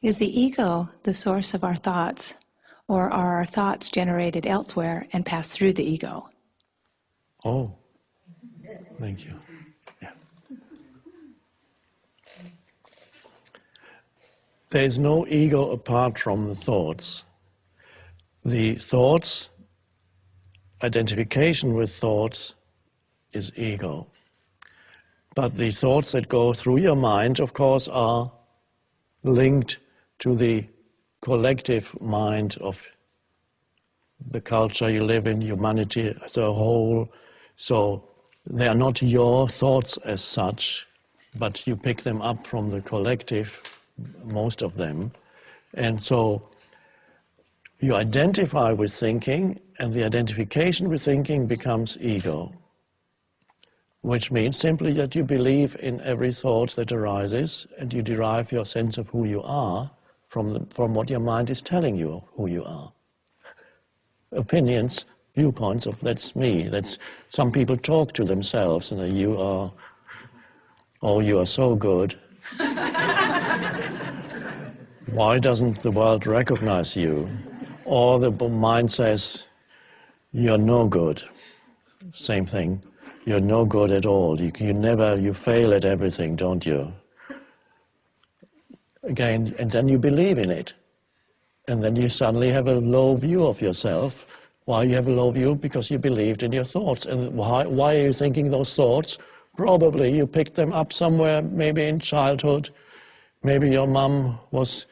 Is the ego the source of our thoughts, or are our thoughts generated elsewhere and pass through the ego? Oh, thank you. Yeah. There is no ego apart from the thoughts. The thoughts, identification with thoughts, is ego. But the thoughts that go through your mind, of course, are linked to the collective mind of the culture you live in, humanity as a whole. So they are not your thoughts as such, but you pick them up from the collective, most of them. And so you identify with thinking, and the identification with thinking becomes ego, which means simply that you believe in every thought that arises, and you derive your sense of who you are from what your mind is telling you of who you are. Opinions, viewpoints of that's me. That's some people talk to themselves and say, you are so good. Why doesn't the world recognize you? Or the mind says, you're no good. Same thing. You're no good at all. You fail at everything, don't you? Again, and then you believe in it. And then you suddenly have a low view of yourself. Why you have a low view? Because you believed in your thoughts. And why are you thinking those thoughts? Probably you picked them up somewhere, maybe in childhood. Maybe your mom was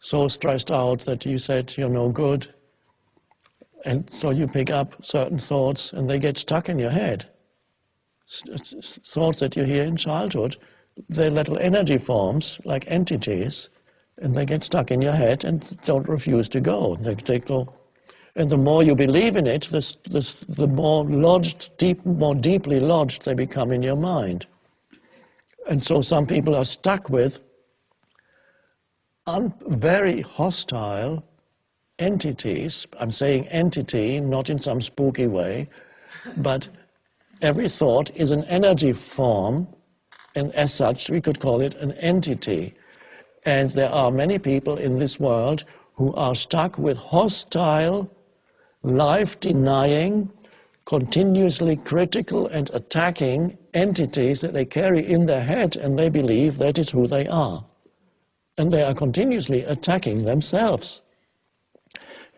so stressed out that you said you're no good. And so you pick up certain thoughts and they get stuck in your head. Thoughts that you hear in childhood, they're little energy forms, like entities, and they get stuck in your head and don't refuse to go. They go. And the more you believe in it, the more more deeply lodged they become in your mind. And so some people are stuck with very hostile entities. I'm saying entity, not in some spooky way, but every thought is an energy form, and as such we could call it an entity. And there are many people in this world who are stuck with hostile, life-denying, continuously critical and attacking entities that they carry in their head, and they believe that is who they are. And they are continuously attacking themselves.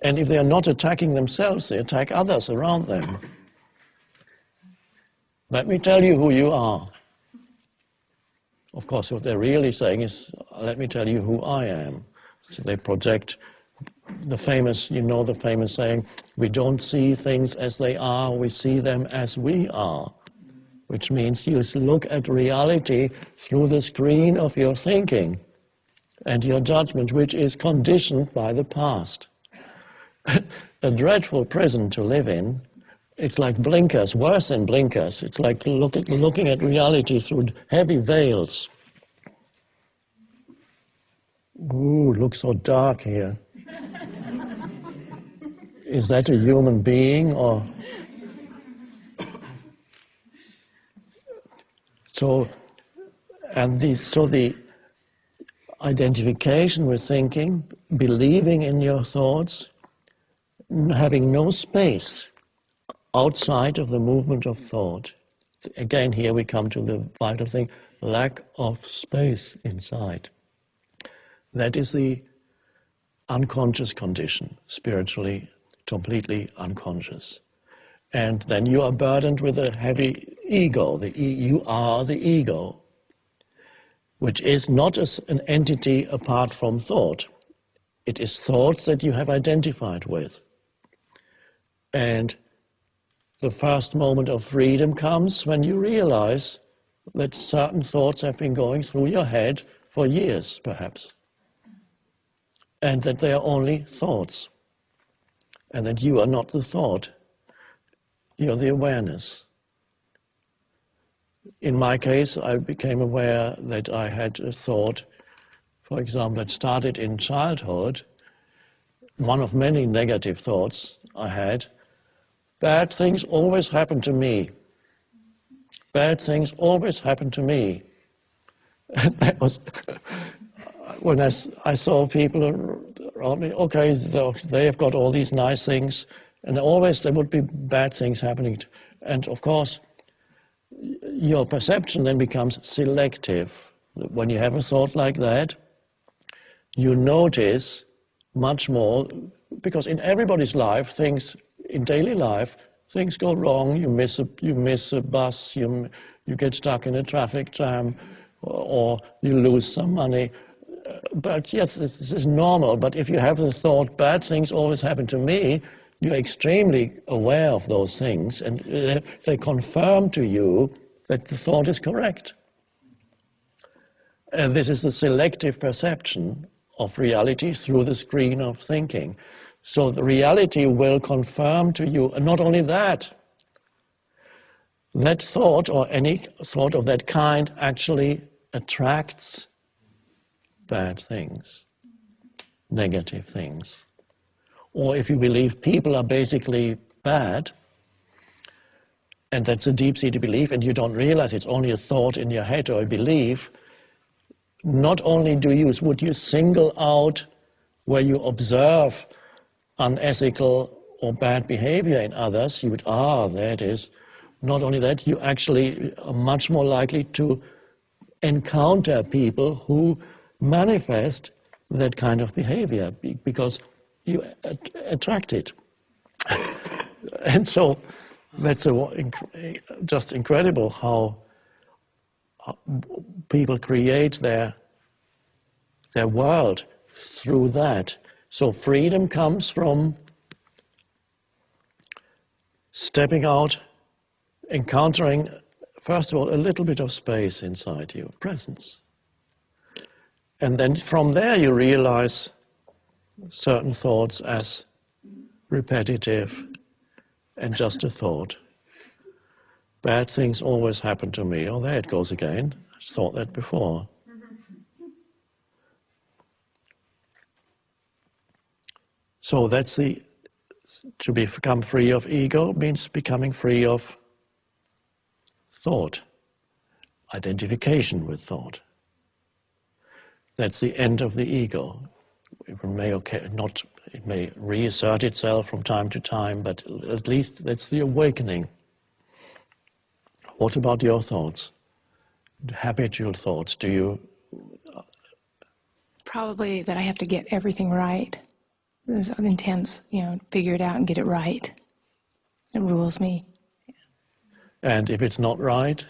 And if they are not attacking themselves, they attack others around them. Let me tell you who you are. Of course, what they're really saying is, let me tell you who I am. So they project the famous saying, we don't see things as they are, we see them as we are. Which means you look at reality through the screen of your thinking and your judgment, which is conditioned by the past. A dreadful prison to live in. It's like blinkers, worse than blinkers. It's like looking at reality through heavy veils. Ooh, looks so dark here. Is that a human being or? So the identification with thinking, believing in your thoughts, having no space outside of the movement of thought. Again, here we come to the vital thing, lack of space inside. That is the unconscious condition, spiritually, completely unconscious. And then you are burdened with a heavy ego. You are the ego, which is not an entity apart from thought. It is thoughts that you have identified with. And the first moment of freedom comes when you realize that certain thoughts have been going through your head for years, perhaps, and that they are only thoughts, and that you are not the thought, you're the awareness. In my case, I became aware that I had a thought, for example, that started in childhood, one of many negative thoughts I had. Bad things always happen to me. Bad things always happen to me. And that was, when I saw people around me, okay, they have got all these nice things, and always there would be bad things happening. And of course, your perception then becomes selective. When you have a thought like that, you notice much more, because in everybody's life, in daily life, things go wrong. You miss a bus, you get stuck in a traffic jam, or you lose some money. But yes, this is normal. But if you have the thought, bad things always happen to me, you're extremely aware of those things, and they confirm to you that the thought is correct. And this is the selective perception of reality through the screen of thinking. So the reality will confirm to you, and not only that, that thought or any thought of that kind actually attracts bad things, negative things. Or if you believe people are basically bad, and that's a deep-seated belief, and you don't realize it's only a thought in your head or a belief, not only would you single out where you observe unethical or bad behavior in others, you would, there it is. Not only that, you actually are much more likely to encounter people who manifest that kind of behavior because you attract it. And so that's just incredible how people create their world through that. So freedom comes from stepping out, encountering, first of all, a little bit of space inside you, presence. And then from there you realize certain thoughts as repetitive and just a thought. Bad things always happen to me. Oh, there it goes again. I thought that before. So that's to become free of ego means becoming free of thought, identification with thought. That's the end of the ego. It may reassert itself from time to time, but at least that's the awakening. What about your thoughts? Habitual thoughts, do you? Probably that I have to get everything right. There's an intense, figure it out and get it right. It rules me. And if it's not right?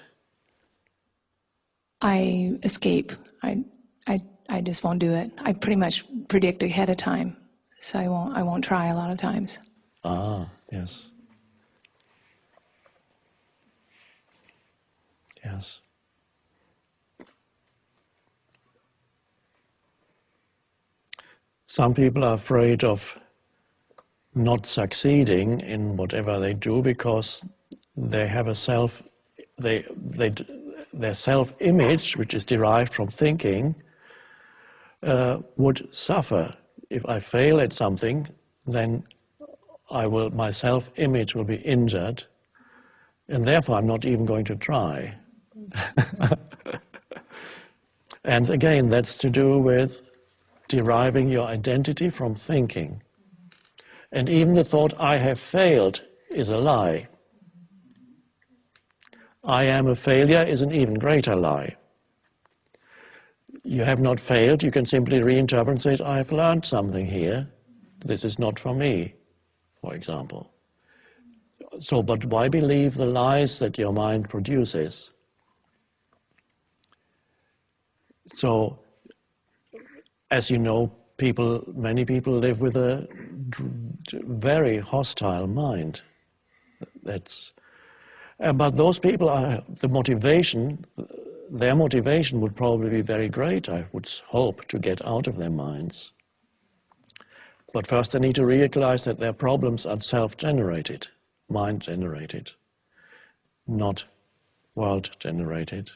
I escape. I just won't do it. I pretty much predict ahead of time, so I won't try a lot of times. Yes. Yes. Some people are afraid of not succeeding in whatever they do because they have their self-image, which is derived from thinking, would suffer. If I fail at something, then my self-image will be injured, and therefore I'm not even going to try. And again, that's to do with deriving your identity from thinking. And even the thought, I have failed, is a lie. I am a failure is an even greater lie. You have not failed, you can simply reinterpret and say, I've learned something here. This is not for me, for example. So, but why believe the lies that your mind produces? So, as you know, many people live with a very hostile mind. But those people their motivation would probably be very great, I would hope, to get out of their minds. But first they need to realize that their problems are self-generated, mind-generated, not world-generated.